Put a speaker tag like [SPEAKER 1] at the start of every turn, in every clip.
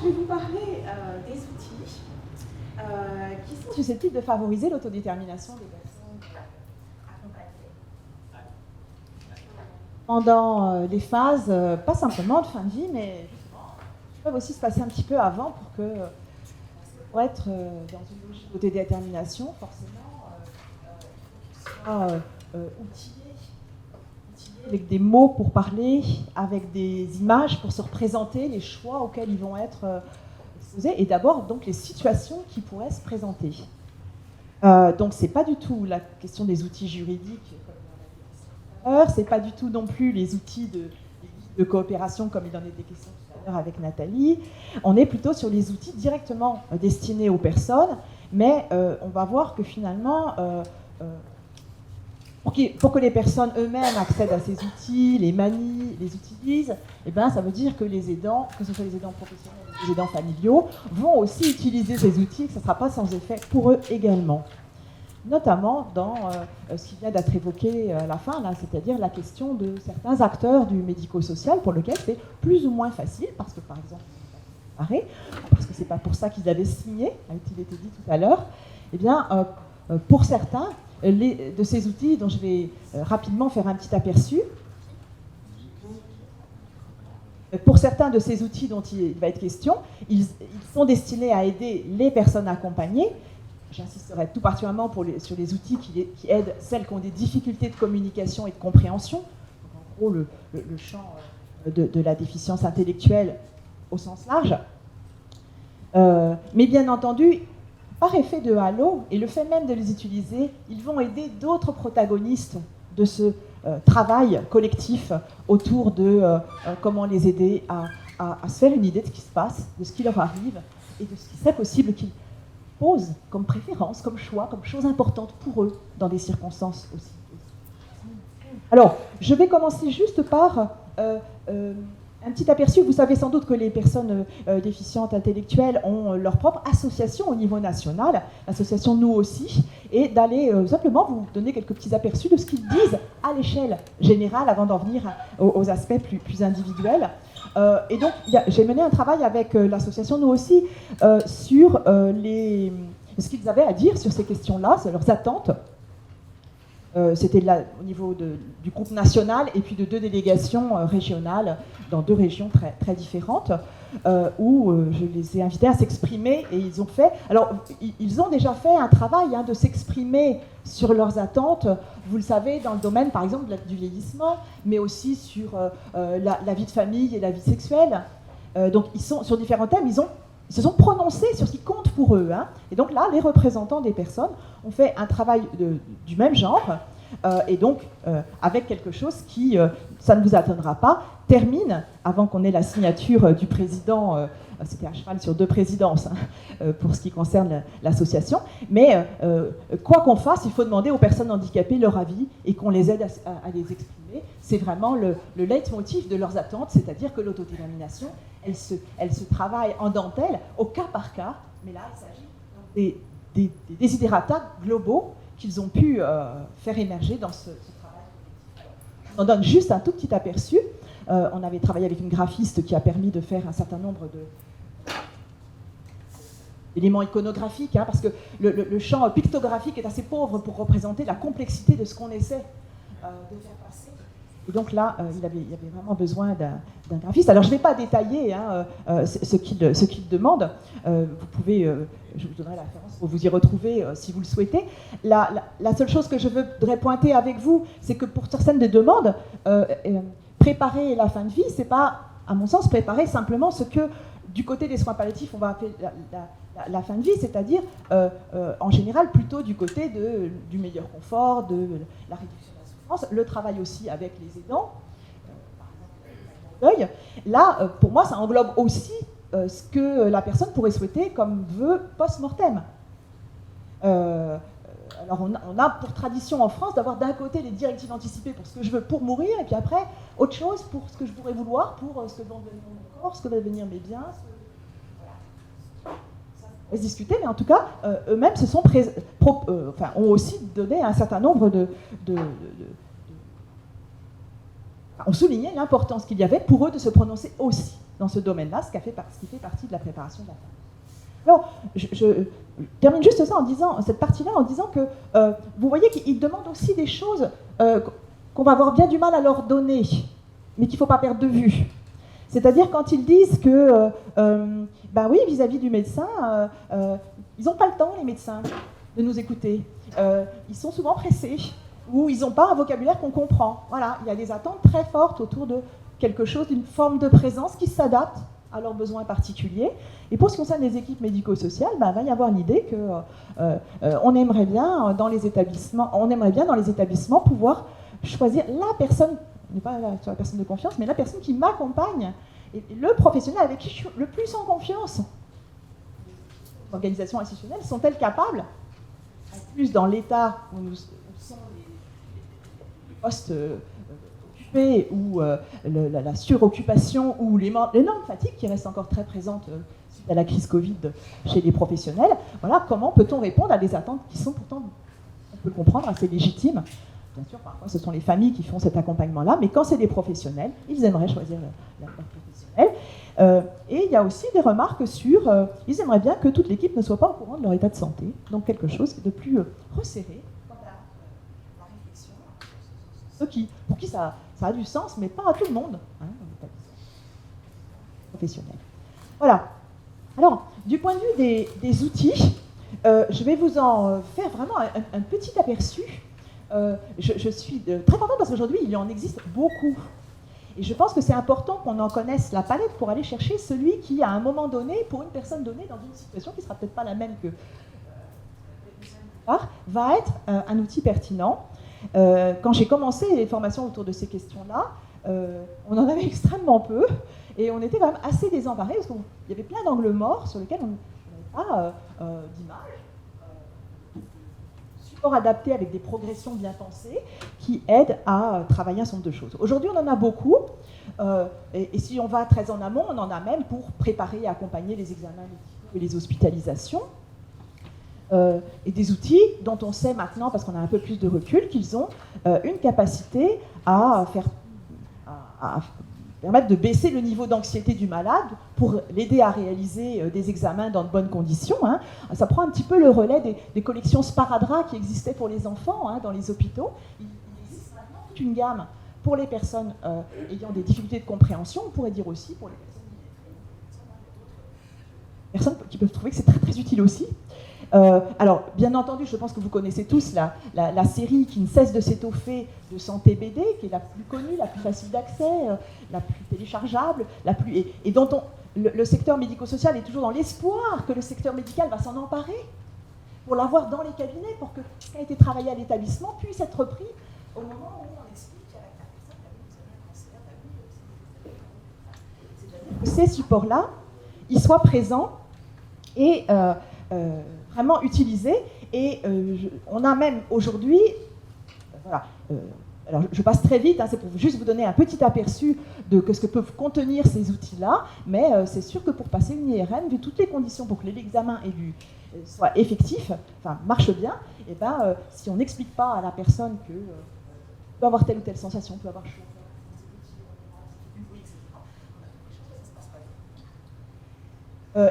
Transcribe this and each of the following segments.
[SPEAKER 1] je vais vous parler des outils qui sont susceptibles de favoriser l'autodétermination des personnes accompagnées. Pendant les phases, pas simplement de fin de vie, mais justement, qui peuvent aussi se passer un petit peu avant pour être dans une logique d'autodétermination, forcément, soit outillé avec des mots pour parler, avec des images pour se représenter les choix auxquels ils vont être exposés, et d'abord donc les situations qui pourraient se présenter. Donc c'est pas du tout la question des outils juridiques, c'est pas du tout non plus les outils de coopération comme il en était question tout à l'heure avec Nathalie. On est plutôt sur les outils directement destinés aux personnes, mais on va voir que finalement pour que les personnes eux-mêmes accèdent à ces outils, les manient, les utilisent, eh ben, ça veut dire que les aidants, que ce soit les aidants professionnels ou les aidants familiaux, vont aussi utiliser ces outils, que ce ne sera pas sans effet pour eux également. Notamment dans ce qui vient d'être évoqué à la fin, là, c'est-à-dire la question de certains acteurs du médico-social pour lesquels c'est plus ou moins facile, parce que par exemple, parce que ce n'est pas pour ça qu'ils avaient signé, a-t-il été dit tout à l'heure, eh bien, pour certains, de ces outils dont je vais rapidement faire un petit aperçu. Pour certains de ces outils dont il va être question, ils sont destinés à aider les personnes accompagnées. J'insisterai tout particulièrement sur les outils qui aident celles qui ont des difficultés de communication et de compréhension. Donc, en gros, le champ de la déficience intellectuelle au sens large. Mais bien entendu, par effet de halo, et le fait même de les utiliser, ils vont aider d'autres protagonistes de ce travail collectif autour de comment les aider à se faire une idée de ce qui se passe, de ce qui leur arrive, et de ce qui serait possible qu'ils posent comme préférence, comme choix, comme chose importante pour eux, dans des circonstances aussi. Alors, je vais commencer juste par un petit aperçu. Vous savez sans doute que les personnes déficientes intellectuelles ont leur propre association au niveau national, l'association Nous aussi, et d'aller simplement vous donner quelques petits aperçus de ce qu'ils disent à l'échelle générale avant d'en venir aux aspects plus individuels. Et donc, j'ai mené un travail avec l'association Nous aussi sur ce qu'ils avaient à dire sur ces questions-là, sur leurs attentes. C'était au niveau du groupe national et puis de 2 délégations régionales dans 2 régions très, très différentes où je les ai invités à s'exprimer et ils ont fait... Alors, ils ont déjà fait un travail de s'exprimer sur leurs attentes, vous le savez, dans le domaine, par exemple, du vieillissement, mais aussi sur la vie de famille et la vie sexuelle. Donc, ils sont sur différents thèmes, ils se sont prononcés sur ce qui compte pour eux. Et donc là, les représentants des personnes ont fait un travail du même genre, et donc avec quelque chose qui, ça ne vous attendra pas, termine, avant qu'on ait la signature du président, c'était à cheval sur 2 présidences pour ce qui concerne l'association, mais quoi qu'on fasse, il faut demander aux personnes handicapées leur avis et qu'on les aide à les exprimer. C'est vraiment le leitmotiv de leurs attentes, c'est-à-dire que l'autodétermination, elle se travaille en dentelle, au cas par cas, mais là, il s'agit des desiderata globaux qu'ils ont pu faire émerger dans ce travail. On donne juste un tout petit aperçu. On avait travaillé avec une graphiste qui a permis de faire un certain nombre d'éléments iconographiques, parce que le champ pictographique est assez pauvre pour représenter la complexité de ce qu'on essaie de faire passer. Et donc là, il y avait vraiment besoin d'un graphiste. Alors je ne vais pas détailler ce qu'il demande. Vous pouvez, je vous donnerai la référence pour vous y retrouver si vous le souhaitez. La seule chose que je voudrais pointer avec vous, c'est que pour certaines des demandes, préparer la fin de vie, c'est pas, à mon sens, préparer simplement ce que, du côté des soins palliatifs, on va appeler la fin de vie, c'est-à-dire, en général, plutôt du côté du meilleur confort, de la réduction de la souffrance, le travail aussi avec les aidants, par exemple, le deuil. Là, pour moi, ça englobe aussi ce que la personne pourrait souhaiter comme vœu post-mortem. Alors on a pour tradition en France d'avoir d'un côté les directives anticipées pour ce que je veux pour mourir, et puis après autre chose pour ce que je pourrais vouloir, pour ce que va devenir mon corps, ce que va devenir mes biens. Voilà. Ça va se discuter, mais en tout cas, eux-mêmes ont aussi donné un certain nombre ont souligné l'importance qu'il y avait pour eux de se prononcer aussi dans ce domaine-là, ce qui fait partie de la préparation de la famille. Alors, je termine juste ça en disant, cette partie-là, en disant que vous voyez qu'ils demandent aussi des choses qu'on va avoir bien du mal à leur donner, mais qu'il ne faut pas perdre de vue. C'est-à-dire quand ils disent que, ben oui, vis-à-vis du médecin, ils n'ont pas le temps, les médecins, de nous écouter. Ils sont souvent pressés, ou ils n'ont pas un vocabulaire qu'on comprend. Voilà, il y a des attentes très fortes autour de quelque chose, d'une forme de présence qui s'adapte à leurs besoins particuliers. Et pour ce qui concerne les équipes médico-sociales, ben, il va y avoir l'idée qu'on aimerait bien dans les établissements, pouvoir choisir la personne, pas la personne de confiance, mais la personne qui m'accompagne, et le professionnel avec qui je suis le plus en confiance. Les organisations institutionnelles sont-elles capables, en plus dans l'état où sont les postes occupés, ou la suroccupation, ou l'énorme fatigue qui reste encore très présente suite à la crise Covid chez les professionnels, voilà, comment peut-on répondre à des attentes qui sont pourtant, on peut le comprendre, assez légitimes. Bien sûr, parfois, ce sont les familles qui font cet accompagnement-là, mais quand c'est des professionnels, ils aimeraient choisir leur professionnel. Et il y a aussi des remarques sur, ils aimeraient bien que toute l'équipe ne soit pas au courant de leur état de santé, donc quelque chose de plus resserré quant à la réflexion. Pour qui ça a du sens, mais pas à tout le monde, hein, dans l'établissement professionnel. Voilà. Alors, du point de vue des outils, je vais vous en faire vraiment un petit aperçu. Je suis très contente parce qu'aujourd'hui, il en existe beaucoup. Et je pense que c'est important qu'on en connaisse la palette pour aller chercher celui qui, à un moment donné, pour une personne donnée, dans une situation qui ne sera peut-être pas la même que va être un outil pertinent. Quand j'ai commencé les formations autour de ces questions-là, on en avait extrêmement peu et on était quand même assez désemparés parce qu'il y avait plein d'angles morts sur lesquels on n'avait pas d'image. Adapté avec des progressions bien pensées qui aident à travailler un certain nombre de choses. Aujourd'hui, on en a beaucoup, et si on va très en amont, on en a même pour préparer et accompagner les examens médicaux et les hospitalisations, et des outils dont on sait maintenant, parce qu'on a un peu plus de recul, qu'ils ont une capacité à permettre de baisser le niveau d'anxiété du malade pour l'aider à réaliser des examens dans de bonnes conditions. Hein. Ça prend un petit peu le relais des collections sparadrap qui existaient pour les enfants dans les hôpitaux. Il existe maintenant toute une gamme pour les personnes ayant des difficultés de compréhension, on pourrait dire aussi pour les personnes qui peuvent trouver que c'est très très utile aussi. Alors, bien entendu, je pense que vous connaissez tous la série qui ne cesse de s'étoffer de Santé BD, qui est la plus connue, la plus facile d'accès, la plus téléchargeable, et dont le secteur médico-social est toujours dans l'espoir que le secteur médical va s'en emparer pour l'avoir dans les cabinets, pour que ce qui a été travaillé à l'établissement puisse être repris au moment où on explique à la personne que ces supports-là, ils soient présents et vraiment utilisés, et on a même aujourd'hui, voilà, alors je passe très vite, c'est pour juste vous donner un petit aperçu de ce que peuvent contenir ces outils-là, mais c'est sûr que pour passer une IRM, vu toutes les conditions pour que l'examen soit effectif, enfin marche bien, et ben si on n'explique pas à la personne que peut avoir telle ou telle sensation, peut avoir chaud,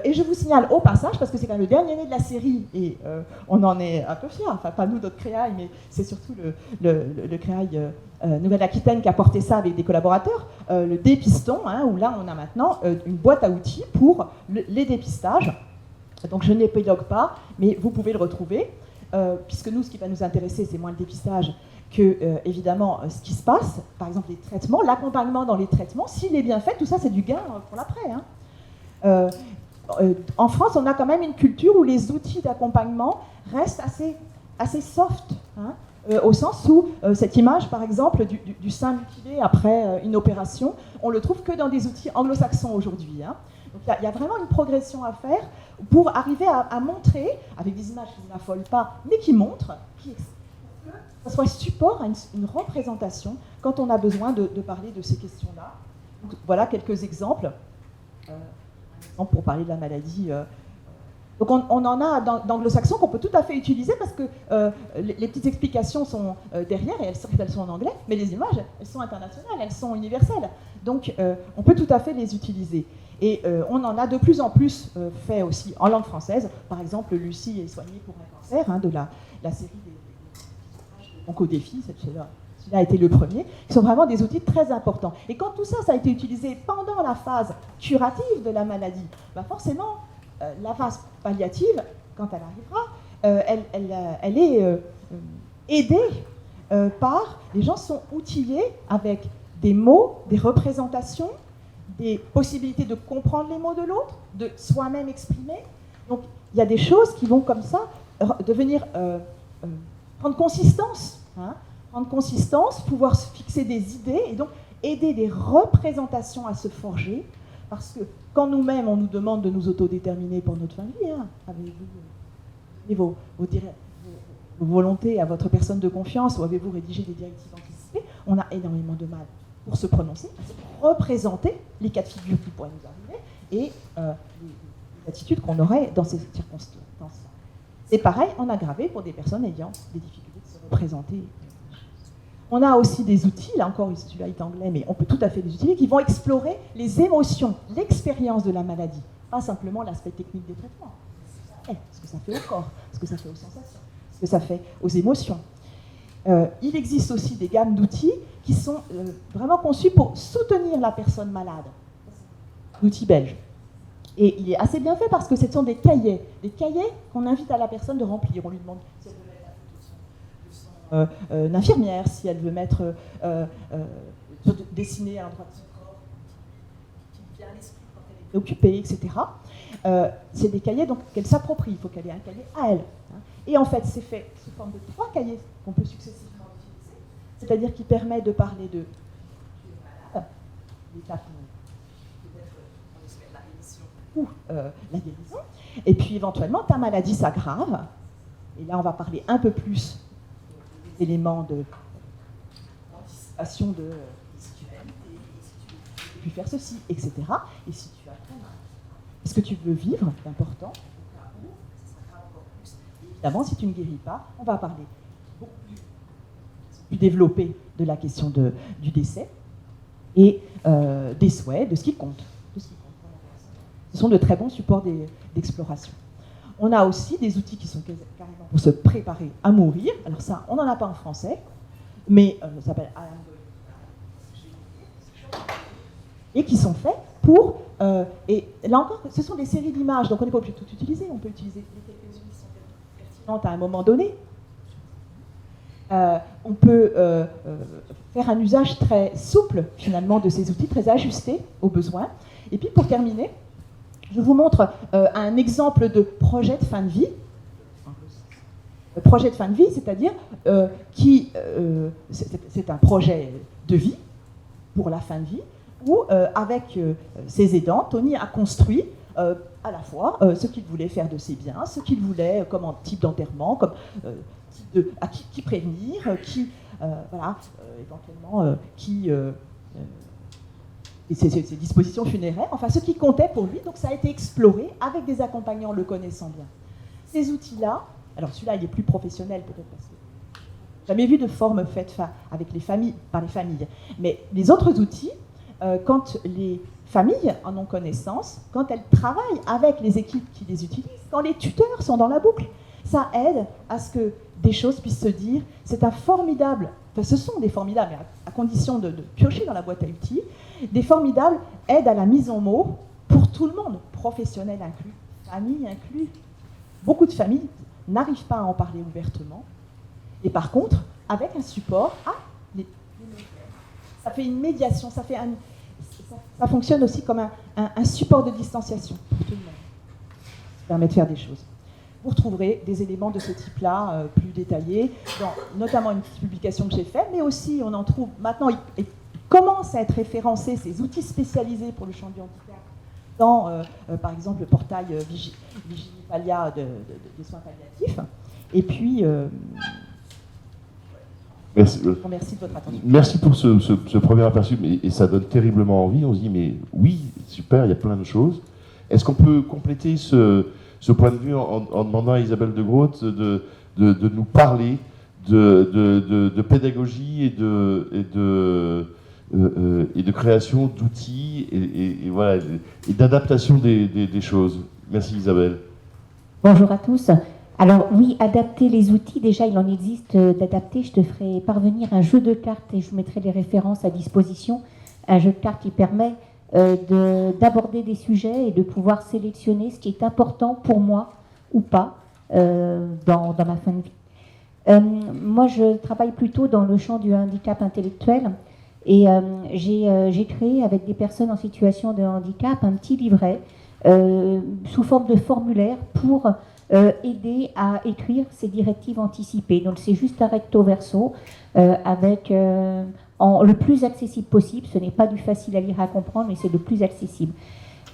[SPEAKER 1] et je vous signale au passage, parce que c'est quand même le dernier né de la série, et on en est un peu fiers, enfin pas nous, notre créaille, mais c'est surtout le créaille Nouvelle-Aquitaine qui a porté ça avec des collaborateurs, le dépiston, où là on a maintenant une boîte à outils pour les dépistages. Donc je n'épilogue pas, mais vous pouvez le retrouver, puisque nous, ce qui va nous intéresser, c'est moins le dépistage que, évidemment, ce qui se passe, par exemple les traitements, l'accompagnement dans les traitements, s'il est bien fait, tout ça c'est du gain pour l'après. En France, on a quand même une culture où les outils d'accompagnement restent assez soft, au sens où cette image, par exemple, du sein mutilé après une opération, on le trouve que dans des outils anglo-saxons aujourd'hui. Donc il y a vraiment une progression à faire pour arriver à montrer, avec des images qui ne n'affolent pas, mais qui montrent, que ça soit support à une représentation quand on a besoin de parler de ces questions-là. Donc, voilà quelques exemples. Pour parler de la maladie Donc on en a d'anglo-saxons qu'on peut tout à fait utiliser parce que les petites explications sont derrière, et elles sont en anglais, mais les images, elles sont internationales, elles sont universelles. Donc on peut tout à fait les utiliser. Et on en a de plus en plus fait aussi en langue française. Par exemple, Lucie est soignée pour un cancer, hein, de la série des Oncodéfis, celui-là a été le premier, qui sont vraiment des outils très importants. Et quand tout ça, ça a été utilisé pendant la phase curative de la maladie, bah forcément, la phase palliative, quand elle arrivera, elle est aidée par... Les gens sont outillés avec des mots, des représentations, des possibilités de comprendre les mots de l'autre, de soi-même exprimer. Donc, il y a des choses qui vont comme ça devenir... prendre consistance, hein, prendre consistance, pouvoir se fixer des idées, et donc aider des représentations à se forger, parce que quand nous-mêmes, on nous demande de nous autodéterminer pour notre fin de vie, hein, avez-vous vos volontés à votre personne de confiance, ou avez-vous rédigé des directives anticipées, on a énormément de mal pour se prononcer, pour représenter les cas de figure qui pourraient nous arriver, et les attitudes qu'on aurait dans ces circonstances. C'est pareil en aggravé pour des personnes ayant des difficultés de se représenter. On a aussi des outils, là encore, celui-là est anglais, mais on peut tout à fait les utiliser, qui vont explorer les émotions, l'expérience de la maladie, pas simplement l'aspect technique des traitements. Ce que ça fait au corps, ce que ça fait aux sensations, ce que ça fait aux émotions. Il existe aussi des gammes d'outils qui sont vraiment conçus pour soutenir la personne malade. L'outil belge. Et il est assez bien fait parce que ce sont des cahiers qu'on invite à la personne de remplir. On lui demande si elle veut mettre la photo de son infirmière, si elle veut mettre dessiner un endroit de son corps qui vient à l'esprit quand elle est occupée, etc. C'est des cahiers donc qu'elle s'approprie. Il faut qu'elle ait un cahier à elle. Hein. Et en fait, c'est fait sous forme de 3 cahiers qu'on peut successivement utiliser. C'est-à-dire qui permet de parler de l'étape ou la guérison, et puis éventuellement ta maladie s'aggrave, et là on va parler un peu plus des éléments d'anticipation de si tu vas éviter, si tu veux plus faire ceci, etc. Et si tu as très mal, est-ce que tu veux vivre, c'est important, ça s'aggrave encore plus. Et évidemment, si tu ne guéris pas, on va parler beaucoup plus développé de la question du décès et des souhaits, de ce qui compte. Ce sont de très bons supports d'exploration. On a aussi des outils qui sont carrément pour se préparer à mourir. Alors ça, on n'en a pas en français, mais ça s'appelle I am going. Et qui sont faits pour... et là encore, ce sont des séries d'images, donc on n'est pas obligé de tout utiliser. On peut utiliser les quelques-unes qui sont pertinentes à un moment donné. On peut faire un usage très souple, finalement, de ces outils, très ajustés aux besoins. Et puis, pour terminer, je vous montre un exemple de projet de fin de vie. Projet de fin de vie, c'est-à-dire c'est un projet de vie pour la fin de vie, où avec ses aidants, Tony a construit à la fois ce qu'il voulait faire de ses biens, ce qu'il voulait comme type d'enterrement, comme à qui prévenir, voilà, éventuellement ses dispositions funéraires, enfin ce qui comptait pour lui, donc ça a été exploré avec des accompagnants le connaissant bien. Ces outils-là, alors celui-là il est plus professionnel peut-être parce que jamais vu de forme faite avec les familles, par les familles, mais les autres outils, quand les familles en ont connaissance, quand elles travaillent avec les équipes qui les utilisent, quand les tuteurs sont dans la boucle, ça aide à ce que des choses puissent se dire, c'est un formidable, enfin ce sont des formidables, à condition de piocher dans la boîte à outils, des formidables aides à la mise en mots pour tout le monde, professionnels inclus, familles inclus. Beaucoup de familles n'arrivent pas à en parler ouvertement, et par contre, avec un support, ça fait une médiation, ça fonctionne aussi comme un support de distanciation pour tout le monde. Ça permet de faire des choses. Vous retrouverez des éléments de ce type-là plus détaillés, dans notamment une petite publication que j'ai faite, mais aussi on en trouve maintenant, il commence à être référencé ces outils spécialisés pour le champ du handicap dans, par exemple, le portail Vigilipalia des soins palliatifs. Et puis,
[SPEAKER 2] merci.
[SPEAKER 1] Merci de votre attention.
[SPEAKER 2] Merci pour ce premier aperçu, et ça donne terriblement envie. On se dit, mais oui, super, il y a plein de choses. Est-ce qu'on peut compléter ce point de vue en demandant à Isabelle de Groot de nous parler de pédagogie et de création d'outils et voilà, et d'adaptation des choses. Merci Isabelle.
[SPEAKER 3] Bonjour à tous. Alors oui, adapter les outils, déjà il en existe d'adapter. Je te ferai parvenir un jeu de cartes et je mettrai les références à disposition. Un jeu de cartes qui permet d'aborder des sujets et de pouvoir sélectionner ce qui est important pour moi ou pas dans ma fin de vie. Moi, je travaille plutôt dans le champ du handicap intellectuel et j'ai créé avec des personnes en situation de handicap un petit livret sous forme de formulaire pour aider à écrire ces directives anticipées. Donc c'est juste un recto verso avec le plus accessible possible. Ce n'est pas du facile à lire à comprendre, mais c'est le plus accessible.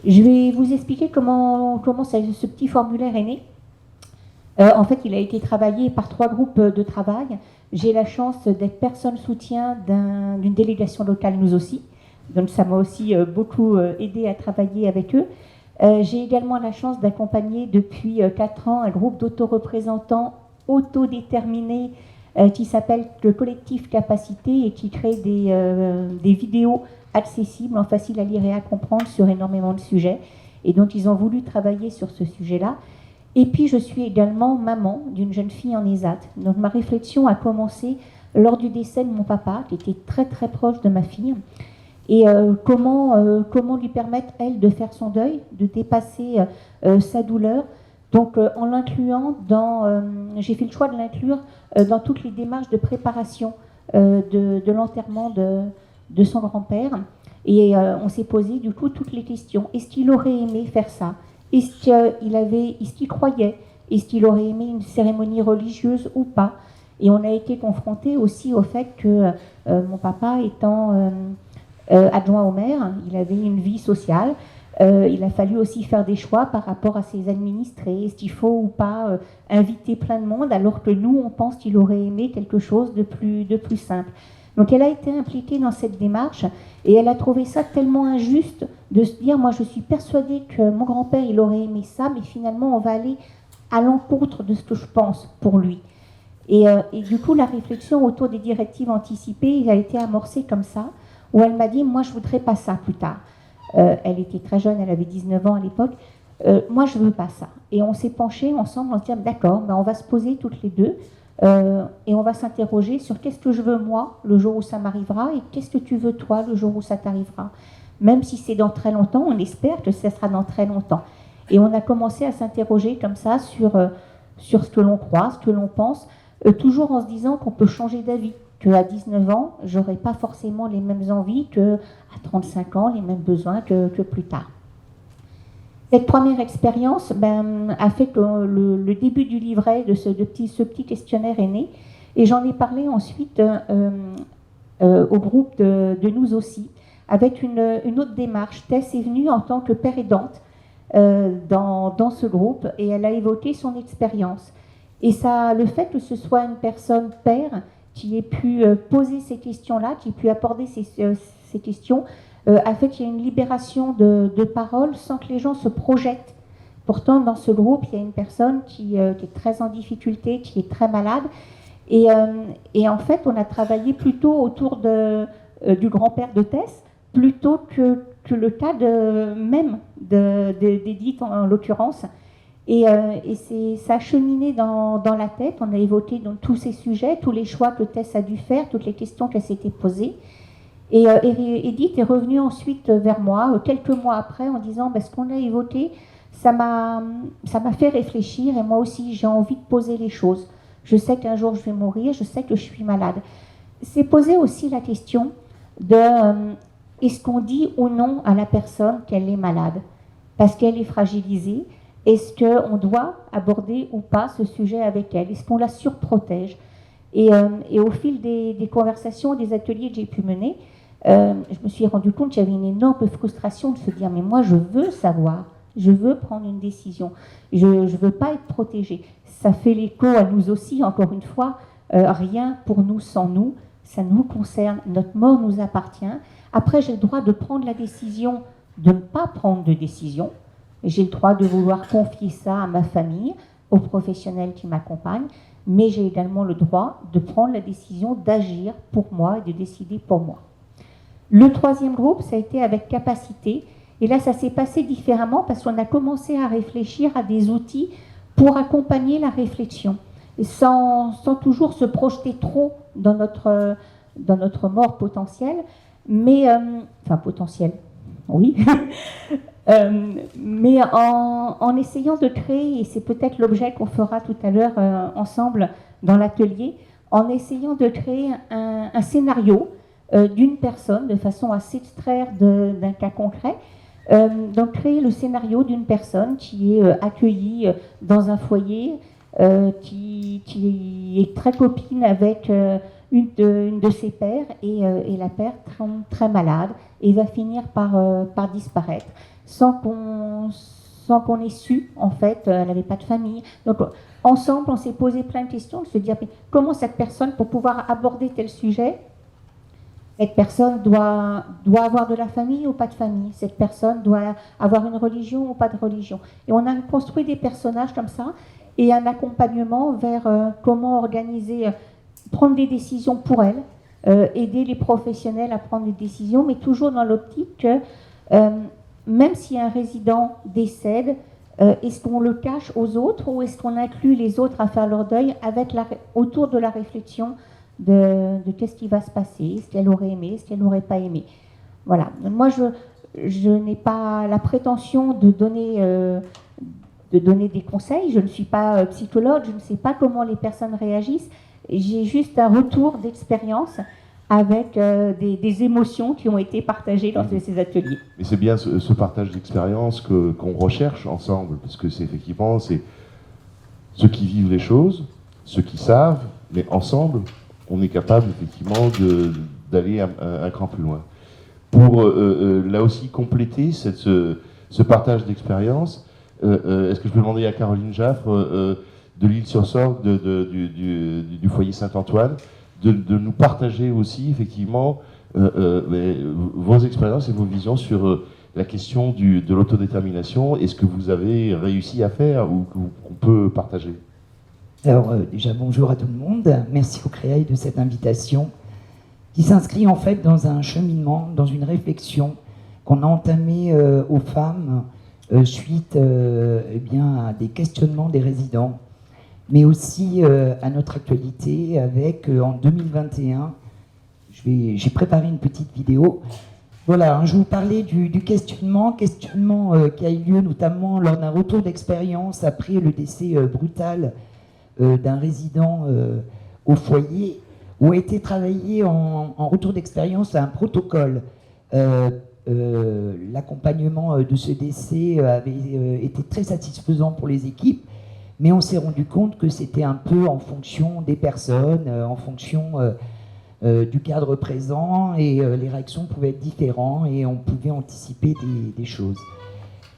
[SPEAKER 3] Je vais vous expliquer comment ce petit formulaire est né. En fait, il a été travaillé par 3 groupes de travail. J'ai la chance d'être personne soutien d'une délégation locale, nous aussi. Donc ça m'a aussi beaucoup aidé à travailler avec eux. J'ai également la chance d'accompagner depuis 4 ans un groupe d'autoreprésentants autodéterminés qui s'appelle le collectif Capacité et qui crée des vidéos accessibles, faciles à lire et à comprendre sur énormément de sujets. Et donc ils ont voulu travailler sur ce sujet-là. Et puis je suis également maman d'une jeune fille en ESAT. Donc ma réflexion a commencé lors du décès de mon papa, qui était très très proche de ma fille. Et comment lui permettre, elle, de faire son deuil, de dépasser sa douleur. Donc en l'incluant j'ai fait le choix de l'inclure dans toutes les démarches de préparation de l'enterrement de son grand-père. Et on s'est posé du coup toutes les questions. Est-ce qu'il aurait aimé faire ça ? Est-ce qu'il croyait ? Est-ce qu'il aurait aimé une cérémonie religieuse ou pas ? Et on a été confrontés aussi au fait que mon papa étant adjoint au maire, il avait une vie sociale. Il a fallu aussi faire des choix par rapport à ses administrés. Est-ce qu'il faut ou pas inviter plein de monde, alors que nous, on pense qu'il aurait aimé quelque chose de plus simple. Donc elle a été impliquée dans cette démarche et elle a trouvé ça tellement injuste de se dire, moi je suis persuadée que mon grand-père, il aurait aimé ça, mais finalement on va aller à l'encontre de ce que je pense pour lui. Et du coup, la réflexion autour des directives anticipées a été amorcée comme ça, où elle m'a dit, moi je voudrais pas ça plus tard. Elle était très jeune, elle avait 19 ans à l'époque. Moi je veux pas ça. Et on s'est penchés ensemble, on s'est dit, d'accord, on va se poser toutes les deux et on va s'interroger sur qu'est-ce que je veux moi le jour où ça m'arrivera et qu'est-ce que tu veux toi le jour où ça t'arrivera. Même si c'est dans très longtemps, on espère que ça sera dans très longtemps. Et on a commencé à s'interroger comme ça sur ce que l'on croit, ce que l'on pense, toujours en se disant qu'on peut changer d'avis, qu'à 19 ans, j'aurais pas forcément les mêmes envies qu'à 35 ans, les mêmes besoins que plus tard. Cette première expérience a fait que le début du livret de ce petit questionnaire est né, et j'en ai parlé ensuite au groupe de nous aussi, avec une autre démarche. Tess est venue en tant que père aidante dans ce groupe, et elle a évoqué son expérience. Et ça, le fait que ce soit une personne père qui ait pu poser ces questions-là, qui ait pu aborder ces questions, a fait qu'il y a une libération de parole sans que les gens se projettent. Pourtant, dans ce groupe, il y a une personne qui est très en difficulté, qui est très malade. Et en fait, on a travaillé plutôt autour du grand-père de Tess, plutôt que le cas d'Edith en l'occurrence. Et ça a cheminé dans la tête. On a évoqué donc tous ces sujets, tous les choix que Tess a dû faire, toutes les questions qu'elle s'était posées. Et Edith est revenue ensuite vers moi, quelques mois après, en disant ce qu'on a évoqué, ça m'a fait réfléchir, et moi aussi j'ai envie de poser les choses. Je sais qu'un jour je vais mourir, je sais que je suis malade. C'est poser aussi la question de est-ce qu'on dit ou non à la personne qu'elle est malade parce qu'elle est fragilisée? Est-ce qu'on doit aborder ou pas ce sujet avec elle? Est-ce qu'on la surprotège? Et au fil des conversations, des ateliers que j'ai pu mener, je me suis rendu compte qu'il y avait une énorme frustration de se dire mais moi je veux savoir, je veux prendre une décision, je ne veux pas être protégée. Ça fait l'écho à nous aussi, encore une fois, rien pour nous sans nous, ça nous concerne, notre mort nous appartient. Après j'ai le droit de prendre la décision de ne pas prendre de décision. J'ai le droit de vouloir confier ça à ma famille, aux professionnels qui m'accompagnent, mais j'ai également le droit de prendre la décision d'agir pour moi et de décider pour moi. Le troisième groupe, ça a été avec capacité. Et là, ça s'est passé différemment parce qu'on a commencé à réfléchir à des outils pour accompagner la réflexion, et sans toujours se projeter trop dans notre mort potentielle, mais, enfin potentielle, oui, mais en essayant de créer, et c'est peut-être l'objet qu'on fera tout à l'heure ensemble dans l'atelier, en essayant de créer un scénario d'une personne de façon à s'extraire d'un cas concret. Donc créer le scénario d'une personne qui est accueillie dans un foyer, qui est très copine avec une de ses pères, et la père très malade, et va finir par disparaître sans qu'on ait su, en fait, elle n'avait pas de famille. Donc ensemble, on s'est posé plein de questions, de se dire mais comment cette personne, pour pouvoir aborder tel sujet, cette personne doit avoir de la famille ou pas de famille. Cette personne doit avoir une religion ou pas de religion. Et on a construit des personnages comme ça et un accompagnement vers comment organiser, prendre des décisions pour elle, aider les professionnels à prendre des décisions, mais toujours dans l'optique que même si un résident décède, est-ce qu'on le cache aux autres ou est-ce qu'on inclut les autres à faire leur deuil autour de la réflexion de qu'est-ce qui va se passer, est-ce qu'elle aurait aimé, est-ce qu'elle n'aurait pas aimé. Voilà. Moi, je n'ai pas la prétention de donner des conseils, je ne suis pas psychologue, je ne sais pas comment les personnes réagissent, j'ai juste un retour d'expérience avec des émotions qui ont été partagées dans ces ateliers.
[SPEAKER 2] Mais c'est bien ce partage d'expérience qu'on recherche ensemble, parce que c'est effectivement ceux qui vivent les choses, ceux qui savent, mais ensemble, on est capable effectivement d'aller un cran plus loin. Pour là aussi compléter ce partage d'expérience, est-ce que je peux demander à Caroline Jaffre de l'Île-sur-Sorgue, du foyer Saint-Antoine, de nous partager aussi effectivement vos expériences et vos visions sur la question de l'autodétermination et ce que vous avez réussi à faire ou qu'on peut partager.
[SPEAKER 4] Alors déjà bonjour à tout le monde, merci au CREAI de cette invitation qui s'inscrit en fait dans un cheminement, dans une réflexion qu'on a entamée aux femmes suite à des questionnements des résidents, mais aussi à notre actualité avec en 2021, j'ai préparé une petite vidéo. Voilà, je vais vous parler du questionnement qui a eu lieu notamment lors d'un retour d'expérience après le décès brutal d'un résident au foyer, où a été travaillé en retour d'expérience un protocole. L'accompagnement de ce décès avait été très satisfaisant pour les équipes, mais on s'est rendu compte que c'était un peu en fonction des personnes, en fonction du cadre présent, et les réactions pouvaient être différentes et on pouvait anticiper des choses.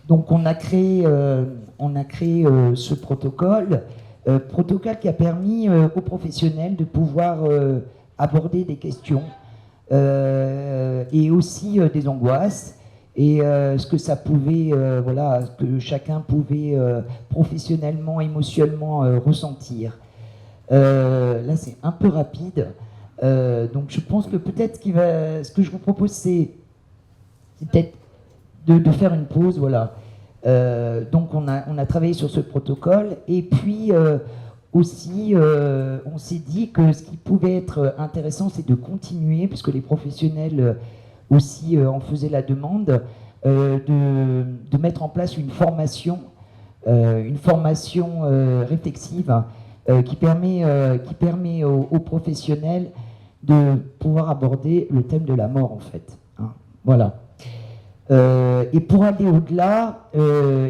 [SPEAKER 4] Donc on a créé ce protocole qui a permis aux professionnels de pouvoir aborder des questions et aussi des angoisses et ce que ça pouvait, ce que chacun pouvait professionnellement, émotionnellement ressentir. Là, c'est un peu rapide, donc je pense que peut-être ce que je vous propose, c'est peut-être de faire une pause, voilà. Donc on a travaillé sur ce protocole et puis aussi on s'est dit que ce qui pouvait être intéressant, c'est de continuer, puisque les professionnels aussi en faisaient la demande, de mettre en place une formation réflexive qui permet aux professionnels de pouvoir aborder le thème de la mort en fait, hein. Voilà. Et pour aller au-delà,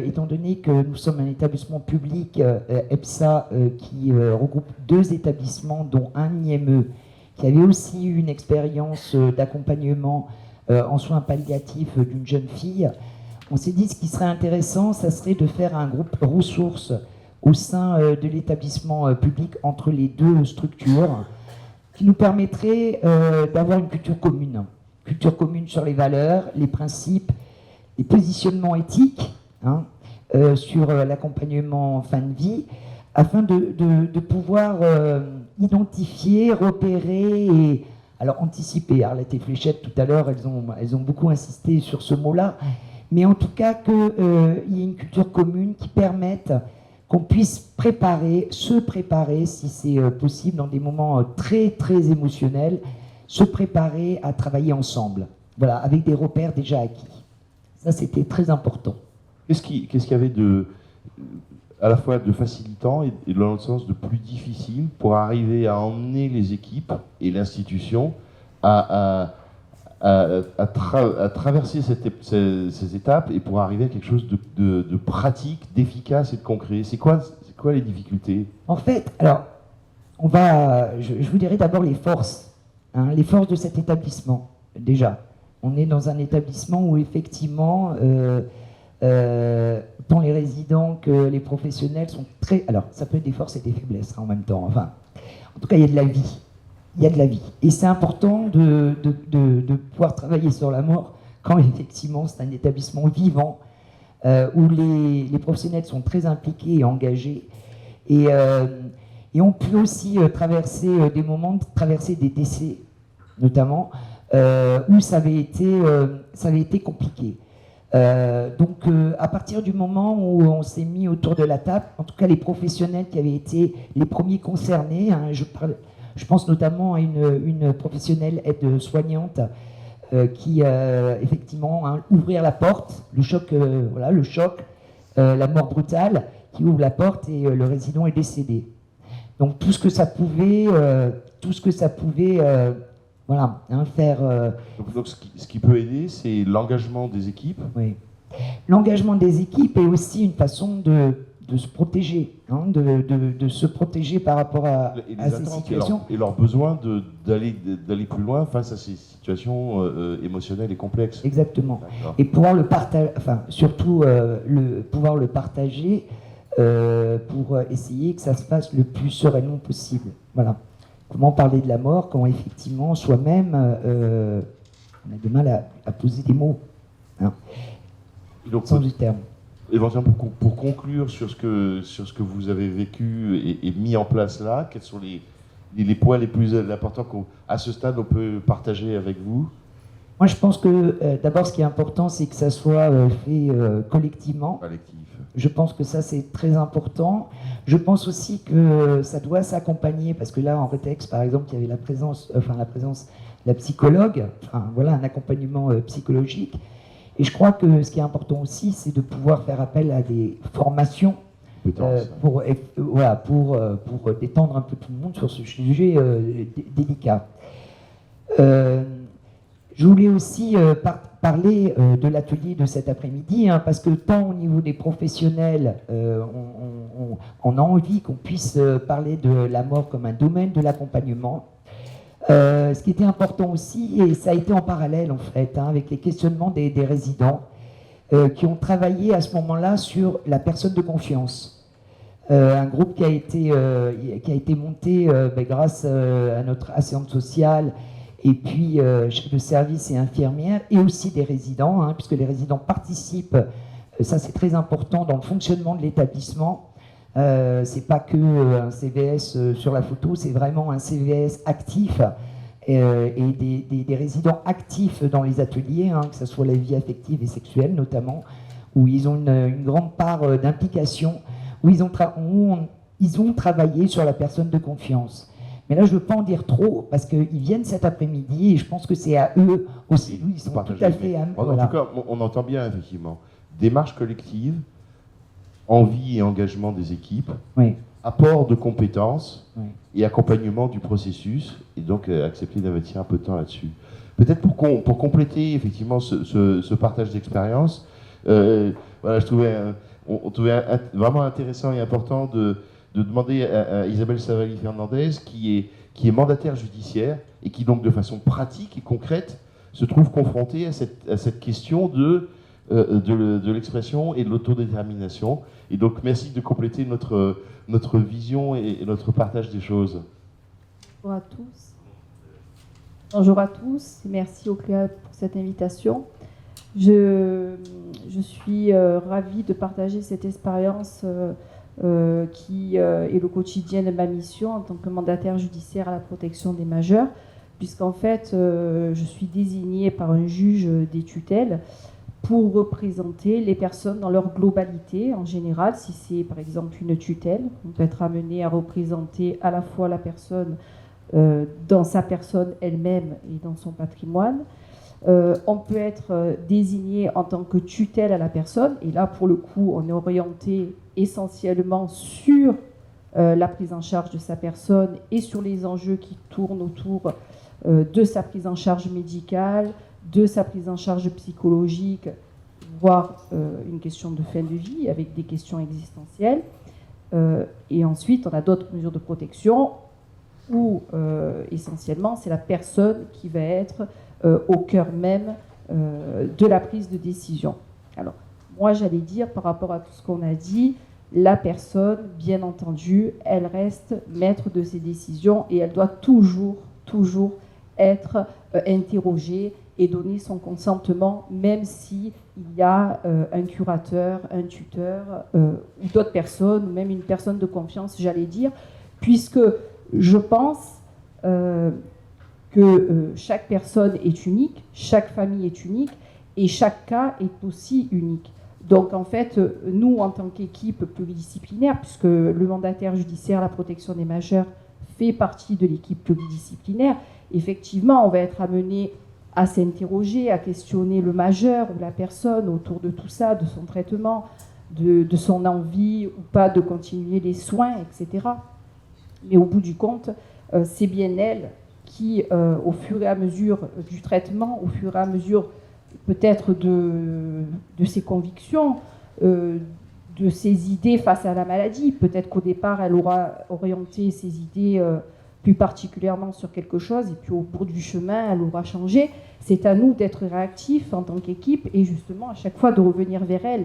[SPEAKER 4] étant donné que nous sommes un établissement public, EPSA, qui regroupe 2 établissements, dont un IME, qui avait aussi eu une expérience d'accompagnement en soins palliatifs d'une jeune fille, on s'est dit ce qui serait intéressant, ça serait de faire un groupe ressources au sein de l'établissement public entre les 2 structures, qui nous permettrait d'avoir une culture commune sur les valeurs, les principes, les positionnements éthiques, hein, sur l'accompagnement en fin de vie, afin de pouvoir identifier, repérer et alors anticiper. Arlette et Fléchette, tout à l'heure, elles ont beaucoup insisté sur ce mot-là, mais en tout cas qu'il y ait une culture commune qui permette qu'on puisse se préparer, si c'est possible, dans des moments très, très émotionnels, se préparer à travailler ensemble, voilà, avec des repères déjà acquis. Ça, c'était très important.
[SPEAKER 2] Qu'est-ce qu'il y avait à la fois de facilitant et dans le sens de plus difficile pour arriver à emmener les équipes et l'institution à traverser ces étapes et pour arriver à quelque chose de pratique, d'efficace et de concret? C'est quoi les difficultés?
[SPEAKER 4] En fait, alors, je vous dirais d'abord les forces, les forces de cet établissement, déjà. On est dans un établissement où effectivement, tant les résidents que les professionnels sont très... Alors, ça peut être des forces et des faiblesses en même temps. Enfin, en tout cas, il y a de la vie. Il y a de la vie. Et c'est important de pouvoir travailler sur la mort quand effectivement c'est un établissement vivant où les professionnels sont très impliqués et engagés. Et on peut aussi traverser des moments, traverser des décès, notamment, où ça avait été compliqué. Donc, à partir du moment où on s'est mis autour de la table, en tout cas les professionnels qui avaient été les premiers concernés, je pense notamment à une professionnelle aide-soignante qui, effectivement, ouvrir la porte, le choc, la mort brutale, qui ouvre la porte et le résident est décédé. Donc tout ce que ça pouvait, faire.
[SPEAKER 2] Donc ce qui peut aider, c'est l'engagement des équipes.
[SPEAKER 4] Oui. L'engagement des équipes est aussi une façon de se protéger, de se protéger par rapport à ces situations.
[SPEAKER 2] Et leur besoin d'aller plus loin face à ces situations émotionnelles et complexes.
[SPEAKER 4] Exactement. Et pouvoir le partager, surtout pouvoir le partager pour essayer que ça se passe le plus sereinement possible. Voilà. Comment parler de la mort quand effectivement soi-même on a du mal à poser des mots,
[SPEAKER 2] donc,
[SPEAKER 4] sans du terme.
[SPEAKER 2] Éventuellement, pour conclure sur ce que vous avez vécu et mis en place là, quels sont les points les plus importants qu'à ce stade on peut partager avec vous?
[SPEAKER 4] Moi, je pense que d'abord, ce qui est important, c'est que ça soit fait collectivement.
[SPEAKER 2] Collectif.
[SPEAKER 4] Je pense que ça, c'est très important. Je pense aussi que ça doit s'accompagner, parce que là, en rétexte, par exemple, il y avait la présence de la psychologue, un accompagnement psychologique. Et je crois que ce qui est important aussi, c'est de pouvoir faire appel à des formations pour détendre un peu tout le monde sur ce sujet délicat. Je voulais aussi parler de l'atelier de cet après-midi, parce que tant au niveau des professionnels, on a envie qu'on puisse parler de la mort comme un domaine de l'accompagnement. Ce qui était important aussi, et ça a été en parallèle en fait, avec les questionnements des résidents qui ont travaillé à ce moment-là sur la personne de confiance. Un groupe qui a été monté grâce à notre assistante sociale et puis chef de service et infirmière, et aussi des résidents, puisque les résidents participent, ça c'est très important dans le fonctionnement de l'établissement. C'est pas que un CVS sur la photo, c'est vraiment un CVS actif et des résidents actifs dans les ateliers, que ce soit la vie affective et sexuelle notamment, où ils ont une grande part d'implication, où ils ont travaillé sur la personne de confiance. Mais là, je ne veux pas en dire trop, parce qu'ils viennent cet après-midi, et je pense que c'est à eux aussi. Ils sont tout à fait...
[SPEAKER 2] En tout cas, on entend bien, effectivement. Démarche collective, envie et engagement des équipes,
[SPEAKER 4] oui.
[SPEAKER 2] Apport de compétences,
[SPEAKER 4] oui.
[SPEAKER 2] Et accompagnement du processus, et donc accepter d'investir un peu de temps là-dessus. Peut-être pour compléter, effectivement, ce partage d'expérience, je trouvais vraiment intéressant et important de demander à Isabelle Savali-Fernandez, qui est mandataire judiciaire et qui donc de façon pratique et concrète se trouve confrontée à cette question de l'expression et de l'autodétermination. Et donc merci de compléter notre vision et notre partage des choses.
[SPEAKER 5] Bonjour à tous. Bonjour à tous et merci au CLEA pour cette invitation. Je suis ravie de partager cette expérience qui est le quotidien de ma mission en tant que mandataire judiciaire à la protection des majeurs, puisqu'en fait, je suis désignée par un juge des tutelles pour représenter les personnes dans leur globalité. En général, si c'est par exemple une tutelle, on peut être amené à représenter à la fois la personne dans sa personne elle-même et dans son patrimoine. On peut être désigné en tant que tutelle à la personne, et là pour le coup on est orienté essentiellement sur la prise en charge de sa personne et sur les enjeux qui tournent autour de sa prise en charge médicale, de sa prise en charge psychologique, voire une question de fin de vie avec des questions existentielles. Et ensuite on a d'autres mesures de protection où essentiellement c'est la personne qui va être au cœur même de la prise de décision. Alors, moi, j'allais dire, par rapport à tout ce qu'on a dit, la personne, bien entendu, elle reste maître de ses décisions et elle doit toujours être interrogée et donner son consentement, même s'il y a un curateur, un tuteur ou d'autres personnes, ou même une personne de confiance, j'allais dire, puisque je pense que chaque personne est unique, chaque famille est unique et chaque cas est aussi unique. Donc en fait, nous en tant qu'équipe pluridisciplinaire, puisque le mandataire judiciaire à la protection des majeurs fait partie de l'équipe pluridisciplinaire, effectivement on va être amené à s'interroger, à questionner le majeur ou la personne autour de tout ça, de son traitement, de son envie ou pas de continuer les soins, etc. Mais au bout du compte, c'est bien elle qui, au fur et à mesure du traitement, au fur et à mesure peut-être de ses convictions, de ses idées face à la maladie, peut-être qu'au départ elle aura orienté ses idées plus particulièrement sur quelque chose et puis au bout du chemin elle aura changé. C'est à nous d'être réactifs en tant qu'équipe et justement à chaque fois de revenir vers elle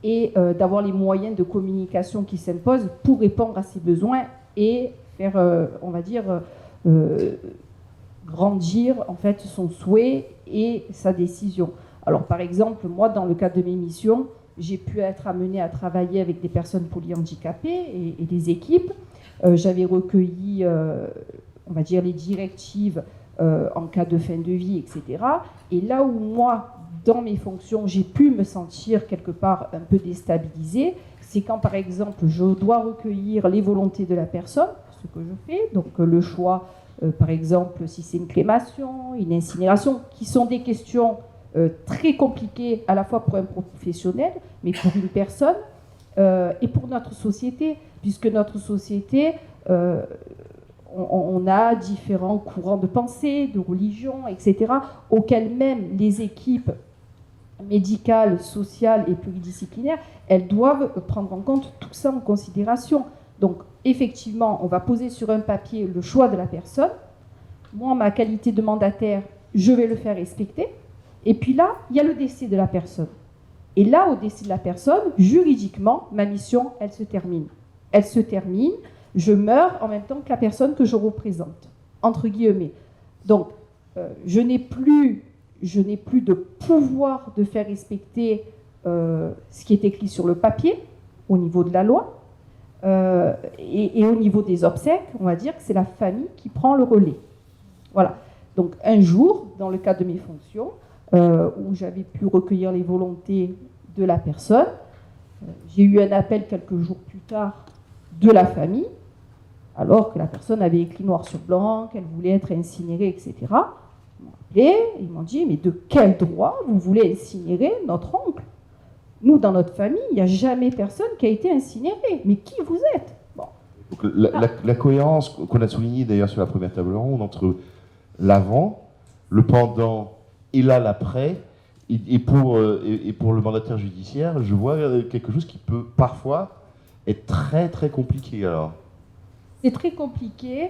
[SPEAKER 5] et d'avoir les moyens de communication qui s'imposent pour répondre à ses besoins et faire, on va dire, grandir en fait son souhait et sa décision. Alors par exemple, moi dans le cadre de mes missions, j'ai pu être amenée à travailler avec des personnes polyhandicapées et des équipes. J'avais recueilli, on va dire, les directives en cas de fin de vie, etc. Et là où moi, dans mes fonctions, j'ai pu me sentir quelque part un peu déstabilisée, c'est quand par exemple je dois recueillir les volontés de la personne, ce que je fais, donc le choix, par exemple si c'est une crémation, une incinération, qui sont des questions très compliquées à la fois pour un professionnel, mais pour une personne et pour notre société, puisque notre société, on a différents courants de pensée, de religion, etc., auxquels même les équipes médicales, sociales et pluridisciplinaires, elles doivent prendre en compte tout ça en considération. Donc, effectivement, on va poser sur un papier le choix de la personne. Moi, en ma qualité de mandataire, je vais le faire respecter. Et puis là, il y a le décès de la personne. Et là, au décès de la personne, juridiquement, ma mission, elle se termine. Elle se termine, je meurs en même temps que la personne que je représente, entre guillemets. Donc, je n'ai plus de pouvoir de faire respecter ce qui est écrit sur le papier, au niveau de la loi. Et au niveau des obsèques, on va dire que c'est la famille qui prend le relais. Voilà. Donc un jour, dans le cadre de mes fonctions, où j'avais pu recueillir les volontés de la personne, j'ai eu un appel quelques jours plus tard de la famille, alors que la personne avait écrit noir sur blanc, qu'elle voulait être incinérée, etc. Ils m'ont appelé, ils m'ont dit, mais de quel droit vous voulez incinérer notre oncle ? Nous, dans notre famille, il n'y a jamais personne qui a été incinéré. Mais qui vous êtes ? Bon.
[SPEAKER 2] Donc, la cohérence qu'on a soulignée d'ailleurs sur la première table ronde entre l'avant, le pendant et là l'après, et pour le mandataire judiciaire, je vois quelque chose qui peut parfois être très très compliqué alors.
[SPEAKER 5] C'est très compliqué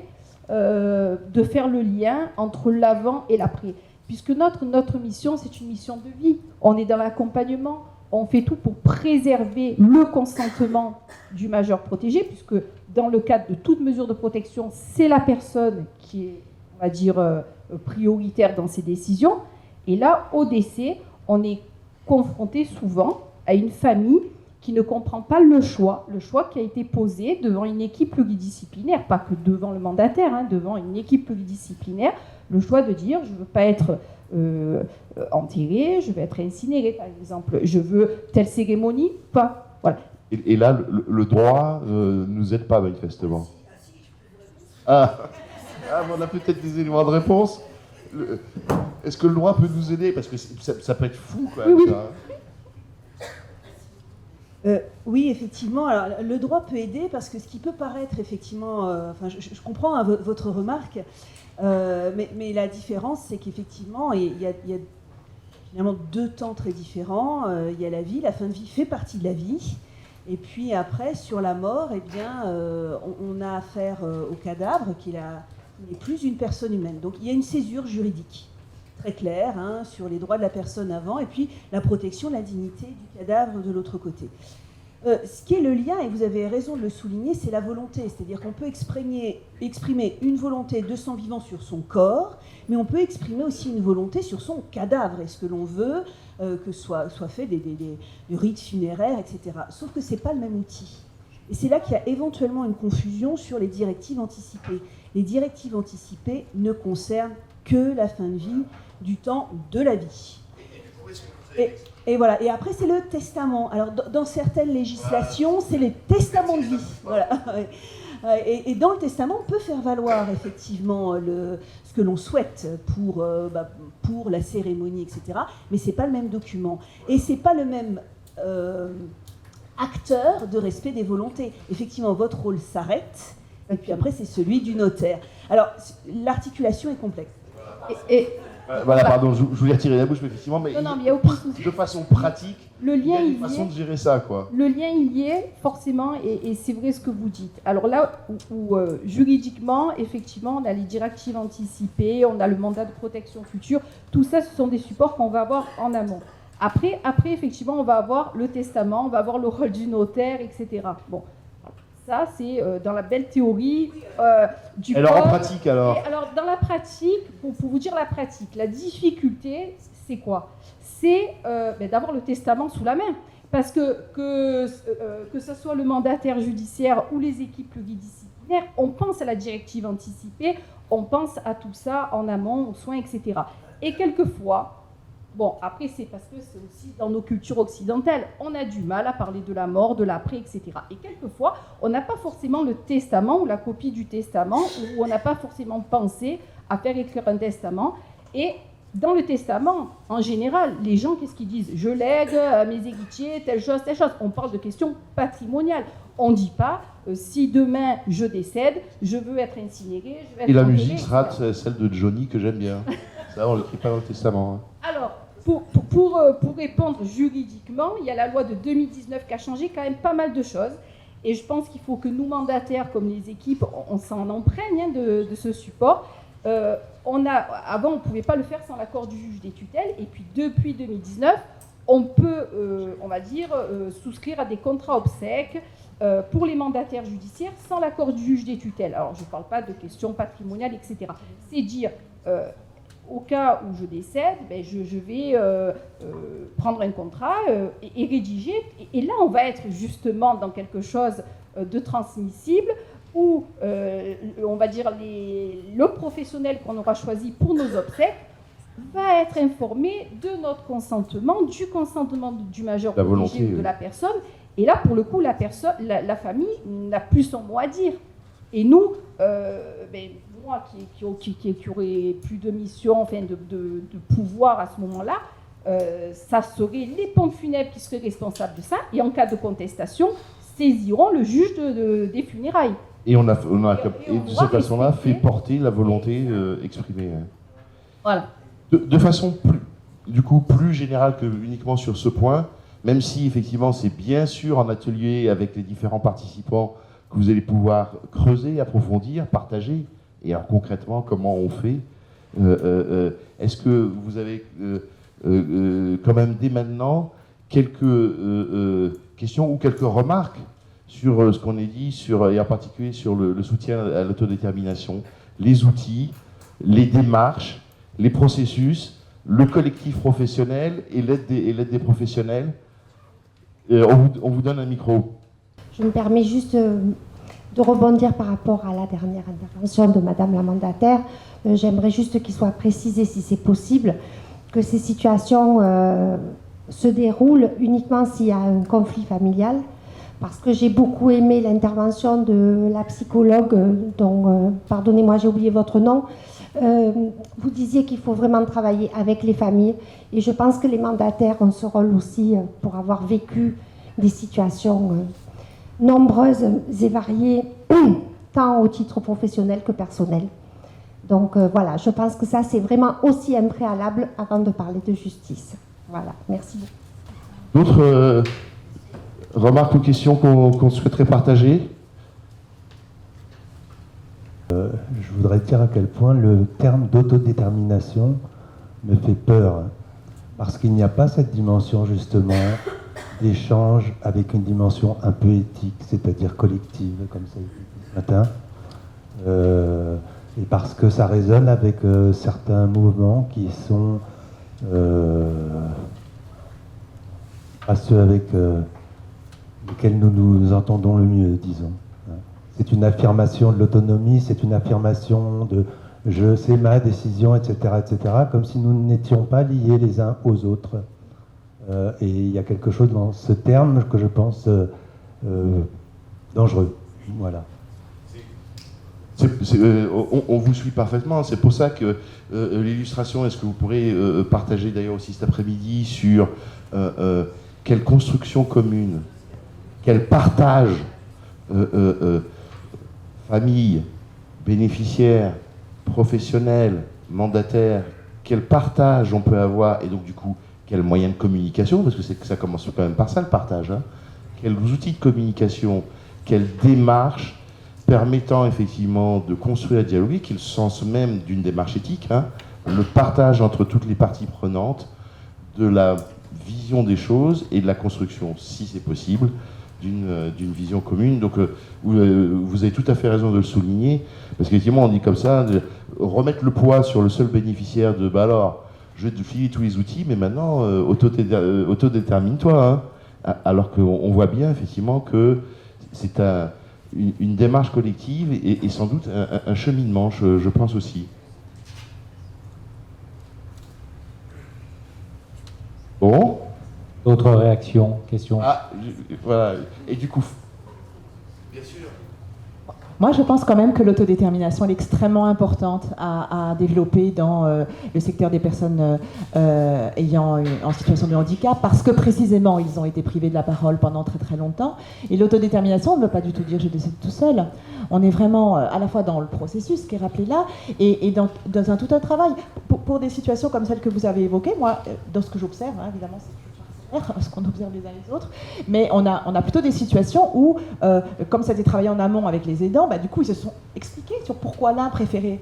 [SPEAKER 5] de faire le lien entre l'avant et l'après. Puisque notre mission, c'est une mission de vie. On est dans l'accompagnement. On fait tout pour préserver le consentement du majeur protégé, puisque dans le cadre de toute mesure de protection, c'est la personne qui est, on va dire, prioritaire dans ses décisions. Et là, au décès, on est confrontés souvent à une famille qui ne comprend pas le choix qui a été posé devant une équipe pluridisciplinaire, pas que devant le mandataire, devant une équipe pluridisciplinaire, le choix de dire je ne veux pas être enterré, je veux être incinéré par exemple, je veux telle cérémonie, pas. Voilà.
[SPEAKER 2] Et là, le droit ne nous aide pas manifestement. Ah, on a peut-être des éléments de réponse. Est-ce que le droit peut nous aider? Parce que ça peut être fou quand même.
[SPEAKER 5] Oui.
[SPEAKER 2] Ça.
[SPEAKER 6] Oui, effectivement. Alors, le droit peut aider parce que ce qui peut paraître effectivement, je comprends votre remarque, mais la différence, c'est qu'effectivement, il y a finalement deux temps très différents. Il y a la vie, la fin de vie fait partie de la vie, et puis après, sur la mort, eh bien, on a affaire au cadavre qui n'est plus une personne humaine. Donc, il y a une césure juridique très claire sur les droits de la personne avant, et puis la protection de la dignité du cadavre de l'autre côté. Ce qui est le lien, et vous avez raison de le souligner, c'est la volonté. C'est-à-dire qu'on peut exprimer une volonté de son vivant sur son corps, mais on peut exprimer aussi une volonté sur son cadavre. Est-ce que l'on veut que soit fait des rites funéraires, etc. Sauf que ce n'est pas le même outil. Et c'est là qu'il y a éventuellement une confusion sur les directives anticipées. Les directives anticipées ne concernent que la fin de vie du temps de la vie. Et voilà. Et après, c'est le testament. Alors, dans certaines législations, c'est les testaments de vie. Voilà. Et dans le testament, on peut faire valoir effectivement ce que l'on souhaite pour la cérémonie, etc. Mais c'est pas le même document. Et c'est pas le même acteur de respect des volontés. Effectivement, votre rôle s'arrête. Et puis après, c'est celui du notaire. Alors, l'articulation est complexe.
[SPEAKER 2] Voilà, pardon, je voulais retirer la bouche, mais effectivement, mais
[SPEAKER 5] Non, mais il n'y a aucun souci.
[SPEAKER 2] de façon pratique,
[SPEAKER 5] Le lien,
[SPEAKER 2] il y a
[SPEAKER 5] il
[SPEAKER 2] une façon
[SPEAKER 5] y est.
[SPEAKER 2] de gérer ça, quoi.
[SPEAKER 5] Le lien, il y est forcément, et c'est vrai ce que vous dites. Alors là où juridiquement, effectivement, on a les directives anticipées, on a le mandat de protection future, tout ça, ce sont des supports qu'on va avoir en amont. Après, effectivement, on va avoir le testament, on va avoir le rôle du notaire, etc. Bon, ça, c'est dans la belle théorie du
[SPEAKER 2] Alors
[SPEAKER 5] code.
[SPEAKER 2] en pratique, alors
[SPEAKER 5] Et alors, dans la pratique, pour vous dire la pratique, la difficulté, c'est quoi? C'est d'avoir le testament sous la main. Parce que ce soit le mandataire judiciaire ou les équipes pluridisciplinaires, on pense à la directive anticipée, on pense à tout ça en amont, aux soins, etc. Et quelquefois, bon, après, c'est parce que c'est aussi dans nos cultures occidentales, on a du mal à parler de la mort, de l'après, etc. Et quelquefois, on n'a pas forcément le testament ou la copie du testament, ou on n'a pas forcément pensé à faire écrire un testament. Et dans le testament, en général, les gens, qu'est-ce qu'ils disent? Je lègue à mes héritiers telle chose, telle chose. On parle de questions patrimoniales. On ne dit pas, si demain je décède, je veux être incinéré, je veux être
[SPEAKER 2] et la
[SPEAKER 5] enterré,
[SPEAKER 2] musique sera
[SPEAKER 5] etc.
[SPEAKER 2] celle de Johnny que j'aime bien. Ça, on l'écrit pas dans le testament. Hein.
[SPEAKER 5] Alors, pour répondre juridiquement, il y a la loi de 2019 qui a changé quand même pas mal de choses. Et je pense qu'il faut que nous, mandataires, comme les équipes, on s'en imprègne de ce support. Avant, on ne pouvait pas le faire sans l'accord du juge des tutelles. Et puis, depuis 2019, on peut, on va dire, souscrire à des contrats obsèques pour les mandataires judiciaires sans l'accord du juge des tutelles. Alors, je ne parle pas de questions patrimoniales, etc. C'est dire... au cas où je décède, je vais prendre un contrat et rédiger. Et là, on va être justement dans quelque chose de transmissible où, on va dire, le professionnel qu'on aura choisi pour nos obsèques va être informé de notre consentement, du consentement du majeur
[SPEAKER 2] La
[SPEAKER 5] protégé
[SPEAKER 2] volonté,
[SPEAKER 5] ou de
[SPEAKER 2] oui.
[SPEAKER 5] la personne. Et là, pour le coup, la famille n'a plus son mot à dire. Et nous, moi qui aurais plus de mission, enfin de pouvoir à ce moment-là, ça serait les pompes funèbres qui seraient responsables de ça, et en cas de contestation, saisiront le juge des funérailles.
[SPEAKER 2] Et on a
[SPEAKER 5] Et on
[SPEAKER 2] de
[SPEAKER 5] doit
[SPEAKER 2] cette façon-là fait
[SPEAKER 5] respecter.
[SPEAKER 2] porter la volonté exprimée. Hein.
[SPEAKER 5] Voilà.
[SPEAKER 2] De façon plus générale que uniquement sur ce point, même si effectivement c'est bien sûr en atelier avec les différents participants que vous allez pouvoir creuser, approfondir, partager. Et alors concrètement, comment on fait Est-ce que vous avez quand même dès maintenant quelques questions ou quelques remarques sur ce qu'on a dit, et en particulier sur le soutien à l'autodétermination, les outils, les démarches, les processus, le collectif professionnel et l'aide des professionnels. On vous donne un micro.
[SPEAKER 7] Je me permets juste de rebondir par rapport à la dernière intervention de Madame la mandataire. J'aimerais juste qu'il soit précisé, si c'est possible, que ces situations se déroulent uniquement s'il y a un conflit familial. Parce que j'ai beaucoup aimé l'intervention de la psychologue, dont, pardonnez-moi, j'ai oublié votre nom. Vous disiez qu'il faut vraiment travailler avec les familles. Et je pense que les mandataires ont ce rôle aussi pour avoir vécu des situations nombreuses et variées, tant au titre professionnel que personnel. Donc voilà, je pense que ça, c'est vraiment aussi un préalable avant de parler de justice. Voilà, merci beaucoup.
[SPEAKER 2] D'autres remarques ou questions qu'on souhaiterait partager?
[SPEAKER 8] Je voudrais dire à quel point le terme d'autodétermination me fait peur, parce qu'il n'y a pas cette dimension justement d'échange avec une dimension un peu éthique, c'est-à-dire collective, comme ça a été dit ce matin, et parce que ça résonne avec certains mouvements qui sont pas ceux avec lesquels nous nous entendons le mieux, disons. C'est une affirmation de l'autonomie, c'est une affirmation de je sais ma décision, etc., etc., comme si nous n'étions pas liés les uns aux autres. Et il y a quelque chose dans ce terme que je pense dangereux. Voilà.
[SPEAKER 2] On vous suit parfaitement, c'est pour ça que l'illustration, est-ce que vous pourrez partager d'ailleurs aussi cet après-midi sur quelle construction commune, quel partage famille, bénéficiaires, professionnels, mandataires, quel partage on peut avoir, et donc du coup, quels moyens de communication, parce que ça commence quand même par ça le partage, hein. Quels outils de communication, quelle démarche permettant effectivement de construire et de dialoguer, qui est le sens même d'une démarche éthique, hein, le partage entre toutes les parties prenantes de la vision des choses et de la construction, si c'est possible, d'une vision commune. Donc vous avez tout à fait raison de le souligner, parce qu'effectivement on dit comme ça, remettre le poids sur le seul bénéficiaire de bah alors je vais te filer tous les outils, mais maintenant autodétermine-toi, hein, alors qu'on voit bien effectivement que c'est une démarche collective et sans doute un cheminement, je pense aussi. Bon.
[SPEAKER 9] D'autres réactions, questions?
[SPEAKER 2] Voilà. Et du coup, bien sûr.
[SPEAKER 1] Moi, je pense quand même que l'autodétermination est extrêmement importante à développer dans le secteur des personnes en situation de handicap, parce que précisément, ils ont été privés de la parole pendant très très longtemps. Et l'autodétermination, on ne veut pas du tout dire je décide tout seul. On est vraiment à la fois dans le processus qui est rappelé là, et dans tout un travail. Pour des situations comme celle que vous avez évoquée, moi, dans ce que j'observe, hein, évidemment, c'est ce qu'on observe les uns les autres, mais on a plutôt des situations où, comme ça a été travaillé en amont avec les aidants, bah, du coup ils se sont expliqués sur pourquoi l'un préférait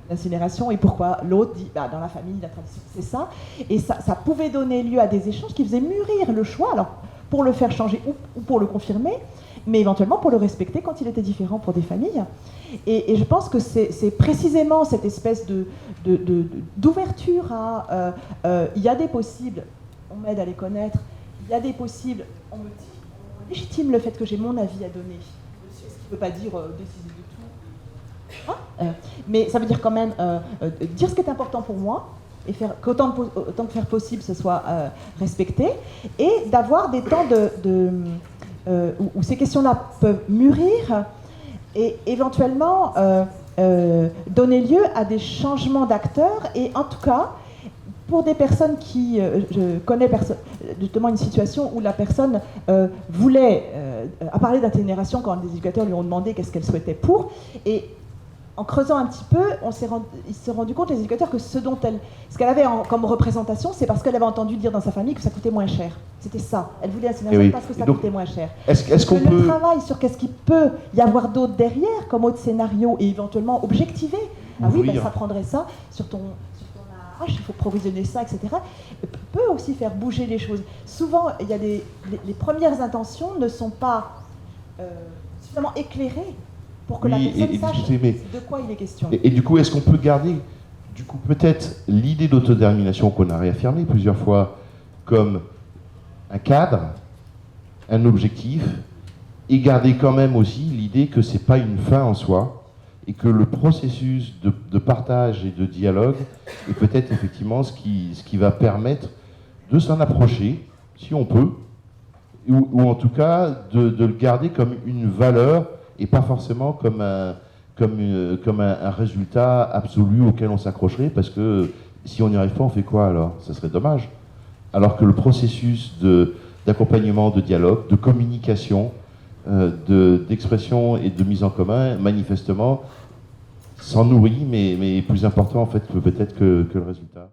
[SPEAKER 1] l'incinération et pourquoi l'autre dit bah, dans la famille la tradition c'est ça, et ça pouvait donner lieu à des échanges qui faisaient mûrir le choix, alors pour le faire changer ou pour le confirmer, mais éventuellement pour le respecter quand il était différent pour des familles. Et je pense que c'est précisément cette espèce d'ouverture à il y a des possibles, on m'aide à les connaître, il y a des possibles, on me légitime le fait que j'ai mon avis à donner, ce qui ne veut pas dire décider de tout, hein, mais ça veut dire quand même dire ce qui est important pour moi, et faire qu'autant que faire possible ce soit respecté, et d'avoir des temps où ces questions-là peuvent mûrir, et éventuellement donner lieu à des changements d'acteurs, et en tout cas, pour des personnes qui... je connais justement une situation où la personne a parlé d'incinération quand les éducateurs lui ont demandé qu'est-ce qu'elle souhaitait pour, et en creusant un petit peu, il s'est rendu compte, les éducateurs, que ce qu'elle avait comme représentation, c'est parce qu'elle avait entendu dire dans sa famille que ça coûtait moins cher. C'était ça. Elle voulait l'incinération parce que ça coûtait moins cher.
[SPEAKER 2] Est-ce qu'on peut...
[SPEAKER 1] Le travail sur qu'est-ce qu'il peut y avoir d'autre derrière, comme autre scénario, et éventuellement objectiver. Ah oui, ben, ça prendrait ça sur ton il faut provisionner ça, etc., peut aussi faire bouger les choses. Souvent, il y a les premières intentions ne sont pas suffisamment éclairées pour que la personne sache de quoi il est question.
[SPEAKER 2] Et du coup, est-ce qu'on peut garder Du coup, peut-être l'idée d'autodétermination qu'on a réaffirmée plusieurs fois comme un cadre, un objectif, et garder quand même aussi l'idée que c'est pas une fin en soi, et que le processus de partage et de dialogue est peut-être effectivement ce qui va permettre de s'en approcher, si on peut, ou en tout cas de le garder comme une valeur et pas forcément comme un résultat absolu auquel on s'accrocherait, parce que si on n'y arrive pas, on fait quoi alors? Ça serait dommage. Alors que le processus d'accompagnement, de dialogue, de communication, d'expression et de mise en commun, manifestement, s'en nourrit, mais plus important en fait peut-être que le résultat.